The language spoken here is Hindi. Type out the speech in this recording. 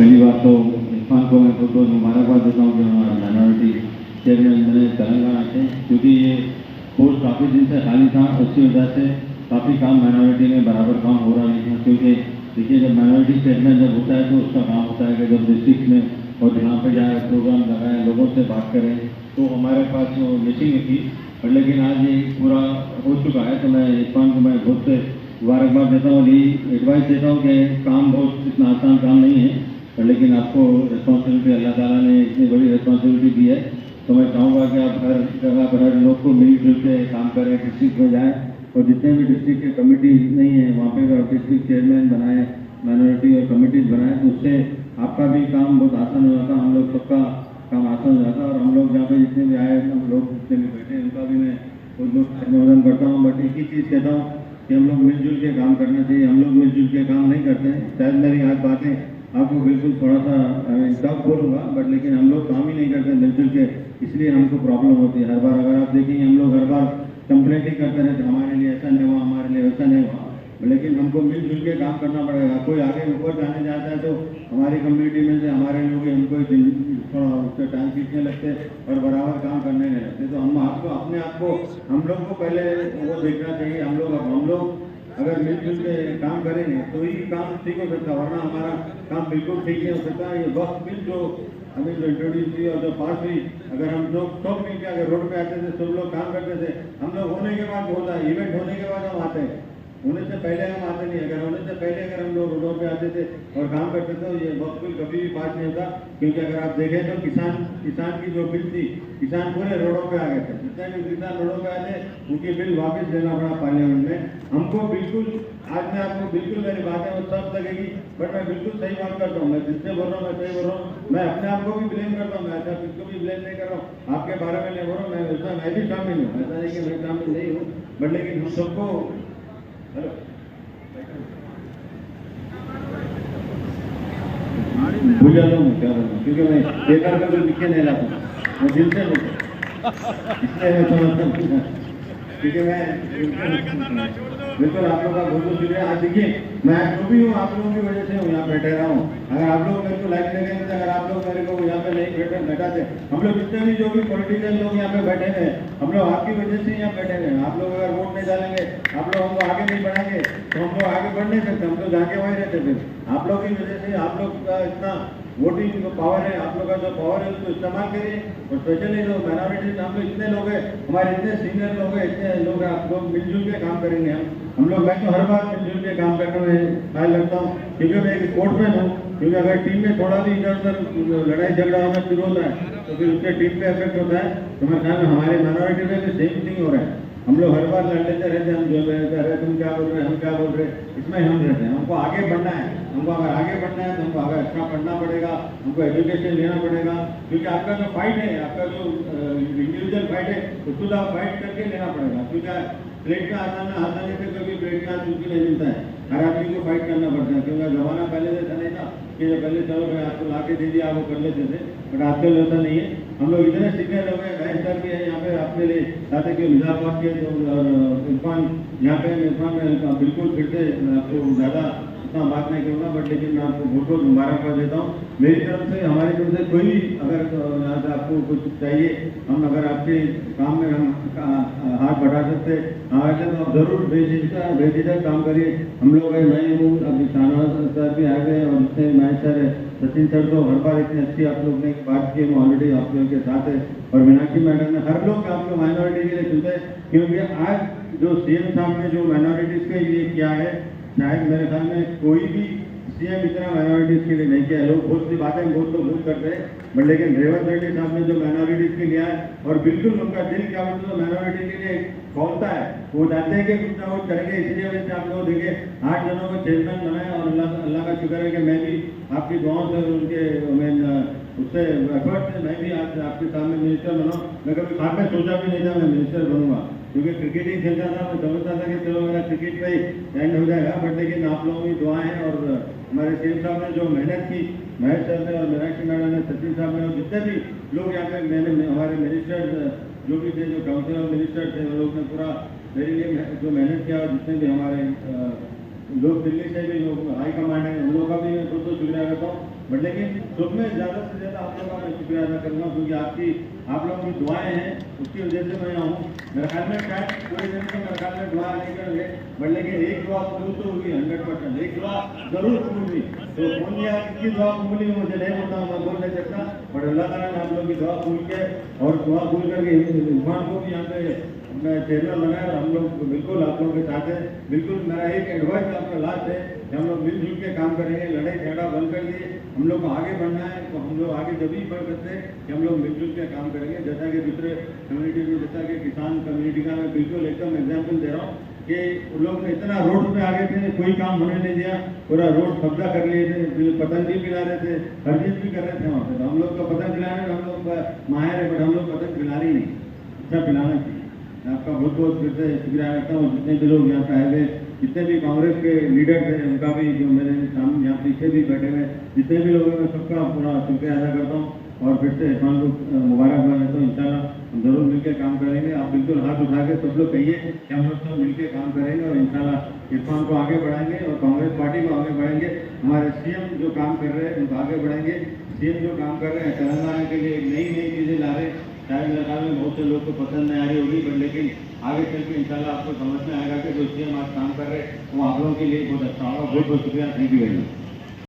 पहली बात तो इरफान को मैं बहुत बहुत मुबारकबाद देता हूँ कि हमारा माइनॉरिटी चेयरमैन बने तेलंगाना से, क्योंकि ये पोस्ट काफ़ी दिन से खाली था। उसकी वजह से काफ़ी काम माइनॉरिटी में बराबर काम हो रहा नहीं था। क्योंकि देखिए, जब माइनॉरिटी चेयरमैन जब होता है तो उसका काम होता है कि जब डिस्ट्रिक्ट में और जहाँ पर जाए प्रोग्राम लगाएं, लोगों से बात करें। तो हमारे पास वो मीटिंग थी, और लेकिन आज ये पूरा हो चुका है। तो मैं इरफान को मैं बहुत से मुबारकबाद देता हूँ, यही एडवाइस देता हूँ कि काम बहुत इतना आसान काम नहीं है, और लेकिन आपको रिस्पॉन्सिबिलिटी अल्लाह ताला ने इतनी बड़ी रिस्पॉन्सिबिलिटी दी है। तो मैं चाहूँगा कि आप हर जगह पर हर लोग को मिलजुल के काम करें, डिस्ट्रिक्ट में जाएँ, और जितने भी डिस्ट्रिक्ट के कमेटी नहीं है वहाँ पे भी डिस्ट्रिक्ट चेयरमैन बनाएं, माइनॉरिटी और कमेटीज बनाएं। तो उससे आपका भी काम बहुत आसान हो जाता, हम लोग सबका काम आसान हो जाता। और हम लोग जहाँ पे जितने भी आए, हम लोग जितने भी बैठे हैं, उनका भी मैं बहुत बहुत अभिनंदन करता हूँ। बट एक ही चीज़ कहता हूँ कि हम लोग मिलजुल के काम करना चाहिए। हम लोग मिलजुल के काम नहीं करते हैं। शायद मेरी आज बातें आपको बिल्कुल थोड़ा सा टफ बोलूँगा, बट लेकिन हम लोग काम ही नहीं करते मिलजुल के, इसलिए हमको प्रॉब्लम होती है। हर बार अगर आप देखेंगे, हम लोग हर बार कंप्लेंट ही करते रहते, हमारे लिए ऐसा नहीं हुआ, हमारे लिए वैसा नहीं हुआ। लेकिन हमको मिलजुल के काम करना पड़ेगा। कोई आगे ऊपर जाने जाता है तो हमारी कम्युनिटी में से हमारे लोग हमको थोड़ा उससे टाइम खींचने लगते और बराबर काम करने नहीं लगते। तो हम आपको अपने आप को हम लोग को पहले वो देखना चाहिए। हम लोग अगर मिलजुल के काम करेंगे तो ही काम ठीक हो सकता, वरना हमारा काम बिल्कुल ठीक नहीं हो सकता। ये वक्त बिल जो हमें जो इंट्रोड्यूस हुई और जो पास हुई, अगर हम लोग सब मिलकर अगर रोड पे आते थे, सब लोग काम करते थे, हम लोग होने के बाद होता है, इवेंट होने के बाद हम आते हैं, होने से पहले हम आते नहीं। अगर होने से पहले अगर हम लोग रोडों पे आते थे और काम करते थे, ये वक्त बिल कभी भी पास नहीं होता। क्योंकि अगर आप देखें तो किसान की जो बिल थी, किसान पूरे रोडों पे आ गए थे। जितने भी किसान रोडों पे आए थे, उनकी बिल वापस देना पड़ा पार्लियामेंट में हमको। बिल्कुल आज मैं आपको बिल्कुल मेरी बातें वो सब लगेगी, बट मैं बिल्कुल सही बात करता हूँ। मैं जिससे बोल रहा हूँ मैं सही बोल रहा हूँ। मैं अपने आप को भी ब्लेम करता हूँ, मैं ऐसा किसको भी ब्लेम नहीं कर रहा हूँ, आपके बारे में नहीं बोल रहा हूँ। मैं ऐसा मैं भी शामिल हूँ, ऐसा नहीं कि मैं शामिल नहीं हूँ, बट लेकिन हम सबको भूल जाता हूँ क्या बोलूँ, क्योंकि मैं बेकार का कोई लिखे नहीं लाता, मैं दिल से बोलता, इसलिए मैं समझता हूँ। क्योंकि मैं बिल्कुल आप लोग का बहुत बहुत शुक्रिया। आज देखिए, मैं जो भी हूँ आप लोगों की वजह से हूँ यहाँ बैठे रहा हूँ। अगर आप लोग मेरे को लाइक देंगे, अगर आप लोग मेरे को यहाँ पे नहीं बैठाते, हम लोग जितने भी जो भी पॉलिटिशियन लोग यहाँ पे बैठे हैं, हम लोग आपकी वजह से यहाँ बैठे हैं। आप लोग अगर वोट नहीं डालेंगे, आप लोग हमको आगे नहीं बढ़ाएंगे, तो हम लोग आगे बढ़ नहीं सकते। हम लोग जाके वहीं रहते। फिर आप लोग की वजह से, आप लोग का इतना वोटिंग जो पावर है, आप लोग का जो पावर है उसको इस्तेमाल करिए। और स्पेशली जो माइनॉरिटीज, हम लोग इतने लोग हैं, हमारे इतने सीनियर लोग हैं, इतने लोग हैं, आप लोग मिलजुल के काम करेंगे। हम लोग मैं तो हर बार मिलजुल के काम करने में ख्याल रखता हूँ, क्योंकि मैं एक स्पोर्ट्समैन हूँ। क्योंकि अगर टीम में थोड़ा भी इधर उधर लड़ाई झगड़ा होना शुरू होता है तो फिर उससे टीम पे इफेक्ट होता है। तो मैं ख्याल हमारे माइनॉरिटी में भी सेम थिंग हो रहा है। हम लोग हर बार लड़ लेते रहते हैं, हम जो रहे तुम क्या बोल रहे, हम क्या बोल रहे, इसमें हम रहते हैं। हमको आगे बढ़ना है, हमको अगर आगे बढ़ना है तो हमको अगर अच्छा पढ़ना पड़ेगा, हमको एजुकेशन लेना पड़ेगा। क्योंकि आपका जो फाइट है, आपका जो इंडिविजुअल फाइट है, उसको तो आप फाइट करके लेना पड़ेगा। क्योंकि प्लेट का आसानी से कभी प्लेट का चूंकि नहीं मिलता है, हर आदमी को फाइट करना पड़ता है। क्योंकि ज़माना पहले जैसा नहीं था कि पहले चलो भाई आपको ला के दे दिया, आप वो कर लेते थे, बट आजकल ऐसा नहीं है। हम लोग इतने सीनियर लोग हैं, मैं सर भी है यहाँ पे आपके लिए, साथ ही मिर्जाबाद के जो इरफान यहाँ पे, इरफान में बिल्कुल फिर से आपको ज़्यादा इतना बात नहीं करूँगा, बट लेकिन मैं आपको बहुत बहुत मुबारकबाद देता हूँ मेरी तरफ से, हमारी तरफ से। कोई भी अगर यहाँ से आपको कुछ चाहिए, हम अगर आपके काम में हम हाथ बढ़ा सकते हमारे, तो आप जरूर बेझिझक काम करिए। हम लोग है, मैं हूँ, अभी शाहनवाज सर भी आ गए, और इससे महेश सर है, सचिन सर, तो हर बार इतनी अच्छी आप लोग ने बात की, हम ऑलरेडी आप लोगों के साथ है। और मीनाक्षी मैडम ने, हर लोग आप लोग माइनॉरिटी के लिए चुनते हैं। क्योंकि आज जो सीएम साहब ने जो माइनॉरिटीज़ के लिए किया है, शायद मेरे ख्याल में कोई भी सीएम इतना माइनॉरिटीज़ के लिए नहीं किया है। लोग बहुत सी बातें बहुत लोग भूल करते हैं, बट लेकिन रेवंत रेड्डी साहब ने जो माइनॉरिटीज़ के लिए है, और बिल्कुल उनका दिल क्या बोलते हैं, माइनॉरिटी के लिए खोलता है। वो जानते हैं कि कुछ ना कुछ करेंगे, इसलिए वजह से आप लोग देखिए 8 जनों को चेयरमैन बनाया। और अल्लाह का शुक्र है कि मैं भी आपकी दुआओं से, उनके उससे एफर्ट से मैं भी आज आपके सामने मिनिस्टर बना। मैं कभी ख्वाब में सोचा भी नहीं था मैं मिनिस्टर बनूंगा, क्योंकि क्रिकेट ही खेलता था। मैं समझता था कि चलो मेरा क्रिकेट पे ही एंड हो जाएगा, बट लेकिन आप लोगों की दुआएं हैं, और हमारे सीएम साहब ने जो मेहनत की, महेश सर ने और मीनाक्षी मैडम ने, सचिन साहब ने, और जितने भी लोग यहाँ पे मैंने हमारे मिनिस्टर जो भी थे, जो काउंसिलर मिनिस्टर थे, उन लोग ने पूरा मेरे लिए जो मेहनत किया। और जितने भी हमारे लोग दिल्ली से भी लोग हाई कमांड है, उन लोगों का भी मैं बहुत शुक्रिया करता हूँ। बट लेकिन सब में ज़्यादा से ज़्यादा आप लोगों का मैं शुक्रिया अदा करूँगा, क्योंकि आप लोगों की दुआएं हैं, उसकी वजह से मैं यहाँ हूँ। मेरे ख्याल में शायद पूरे दिन में मेरे ख्याल में दुआ नहीं करेंगे, बट लेकिन एक दुआ कबूल तो हुई 100%, एक दुआ जरूर कबूल हुई। तो कौन दिया किसकी दुआ कबूल हुई मुझे नहीं पता, मैं बोल नहीं सकता, बट अल्लाह ताला ने आप लोगों की दुआ कबूल के और दुआ कबूल करके इरफान को भी यहाँ पे अपना चेयरमैन बनाया और हम लोग बिल्कुल आप लोगों के साथ हैं। बिल्कुल मेरा एक एडवाइस आपका लास्ट है कि हम लोग मिलजुल के काम करेंगे, लड़ाई झगड़ा बंद कर दिए, हम लोग को आगे बढ़ना है। तो हम लोग आगे जब ही बढ़ सकते हैं कि हम लोग मिलजुल के काम करेंगे, जैसा कि दूसरे कम्युनिटी में, जैसा कि किसान कम्युनिटी का मैं बिल्कुल एकदम एग्जाम्पल दे रहा हूँ कि उन लोग ने इतना रोड पे आगे थे, कोई काम होने नहीं दिया, पूरा रोड कब्जा कर लिए थे, पतंग भी पिला रहे थे, हर चीज़ भी कर रहे थे वहाँ पे। तो हम लोग का पतंग पिलाने में हम लोग का माहिर है, बट हम लोग पतंग पिला रही नहीं, अच्छा पिलाना चाहिए। मैं आपका बहुत बहुत फिर से शुक्रिया करता हूँ। जितने भी लोग यहाँ पे आए हुए, जितने भी कांग्रेस के लीडर थे, उनका भी, जो मेरे सामने यहाँ पीछे भी बैठे हुए जितने भी लोग हैं, मैं सबका पूरा शुक्रिया अदा करता हूँ और फिर से इरफान को मुबारकबाद देता हूँ। इंशाल्लाह हम जरूर मिलकर काम करेंगे। आप बिल्कुल हाथ उठा के सब लोग कहिए कि हम लोग सब मिलकर काम करेंगे और इंशाल्लाह इरफान को आगे बढ़ाएंगे और कांग्रेस पार्टी को आगे बढ़ाएंगे। हमारे सीएम जो काम कर रहे हैं उनको आगे बढ़ाएंगे। सीएम जो काम कर रहे हैं तेलंगाना के लिए नई नई चीज़ें ला रहे हैं, शायद मेरे ख्याल में बहुत से लोग को पसंद नहीं आ रही होगी, बट लेकिन आगे चल के इंशाल्लाह आपको समझ में आएगा कि जो सीएम आज काम कर रहे हैं वो आप लोगों के लिए बहुत अच्छा होगा। बहुत बहुत शुक्रिया, थैंक यू वेरी मच।